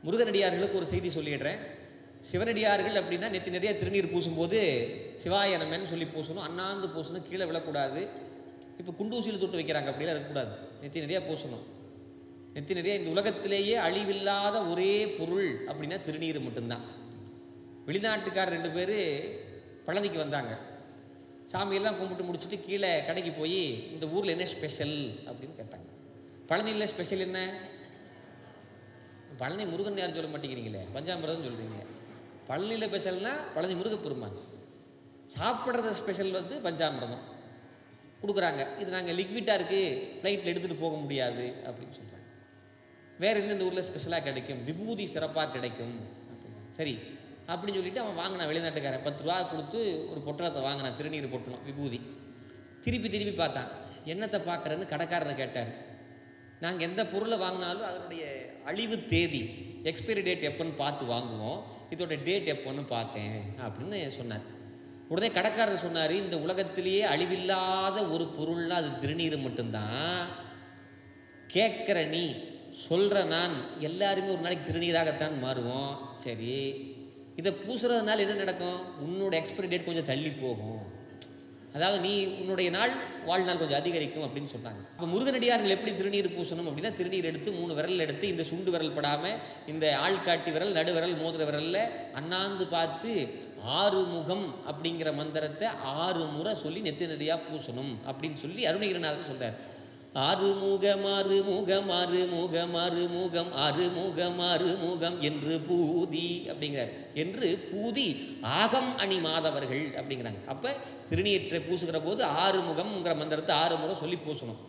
முருகனடியார்களுக்கு ஒரு செய்தி சொல்லிடுறேன். சிவனடியார்கள் அப்படின்னா நெத்தி நிறைய திருநீர் பூசும்போது சிவாய நமன்னு சொல்லி பூசணும், அண்ணாந்து பூசணும், கீழே விழக்கூடாது. இப்போ குண்டூசியில் தொட்டு வைக்கிறாங்க, அப்படிலாம் இருக்கக்கூடாது. நெத்தி நிறைய பூசணும். நெத்தி நிறைய இந்த உலகத்திலேயே அழிவில்லாத ஒரே பொருள் அப்படின்னா திருநீர் மட்டும்தான். வெளிநாட்டுக்காரர் 2 பேர் பழனிக்கு வந்தாங்க. சாமியெல்லாம் கும்பிட்டு முடிச்சுட்டு கீழே கடைக்கு போய் இந்த ஊரில் என்ன ஸ்பெஷல் அப்படின்னு கேட்டாங்க. பழனியில் ஸ்பெஷல் என்ன? பழனி முருகன் யாரும் சொல்ல மாட்டேங்கிறீங்களே, பஞ்சாமிரதம் சொல்கிறீங்க. பழனியில் ஸ்பெஷல்னா பழனி முருகப்பெருமான். சாப்பிட்றது ஸ்பெஷல் வந்து பஞ்சாமிரதம் கொடுக்குறாங்க. இது நாங்கள் லிக்விட்டாக இருக்குது, ஃப்ளைட்டில் எடுத்துகிட்டு போக முடியாது அப்படின்னு சொல்கிறாங்க. வேறு என்ன இந்த ஊரில் ஸ்பெஷலாக கிடைக்கும்? விபூதி சிறப்பாக கிடைக்கும் அப்படின்னா சரி அப்படின்னு சொல்லிட்டு அவன் வாங்கினான். வெளிநாட்டுக்காரன் 10 ரூபா கொடுத்து ஒரு பொட்டலத்தை வாங்கினான், திருநீர் பொட்டலம் விபூதி. திருப்பி பார்த்தான். என்னத்தை பார்க்குறேன்னு கடைக்காரரை கேட்டார். நாங்கள் எந்த பொருளை வாங்கினாலும் அதனுடைய அழிவு தேதி, எக்ஸ்பைரி டேட் எப்போன்னு பார்த்து வாங்குவோம், இதோட டேட் எப்போன்னு பார்த்தேன் அப்படின்னு சொன்னார். உடனே கடைக்காரர் சொன்னார், இந்த உலகத்திலேயே அழிவில்லாத ஒரு பொருள்னா அது திருநீர் மட்டும்தான். கேட்குற நீ, சொல்கிற நான், எல்லாருமே ஒரு நாளைக்கு திருநீராகத்தான் மாறுவோம். சரி, இதை பூசுறதுனால என்ன நடக்கும்? உன்னோட எக்ஸ்பைரி டேட் கொஞ்சம் தள்ளி போகும், அதாவது நீ உன்னுடைய வாழ்நாள் கொஞ்சம் அதிகரிக்கும் அப்படின்னு சொன்னாங்க. அப்போ முருகனடியார்கள் எப்படி திருநீர் பூசணும் அப்படின்னா, திருநீர் எடுத்து 3 விரல் எடுத்து இந்த சுண்டு விரல் படாமல் இந்த ஆள்காட்டி விரல், நடுவிரல், மோதிர விரலில் அண்ணாந்து பார்த்து 6 முகம் அப்படிங்கிற மந்திரத்தை 6 முறை சொல்லி நெத்தி நெறியாக பூசணும் அப்படின்னு சொல்லி அருணகிரிநாதர் சொல்றார். 6 முகம் 6 முகம் 6 முகம் 6 முகம் 6 முகம் 6 முகம் என்று பூதி அப்படிங்கிறார். என்று பூதி ஆகம் அணி மாதவர்கள் அப்படிங்கிறாங்க. அப்ப திருநீற்றை பூசுகிற போது 6 முகம்ங்கிற மந்திரத்தை 6 முறை சொல்லி பூசணும்.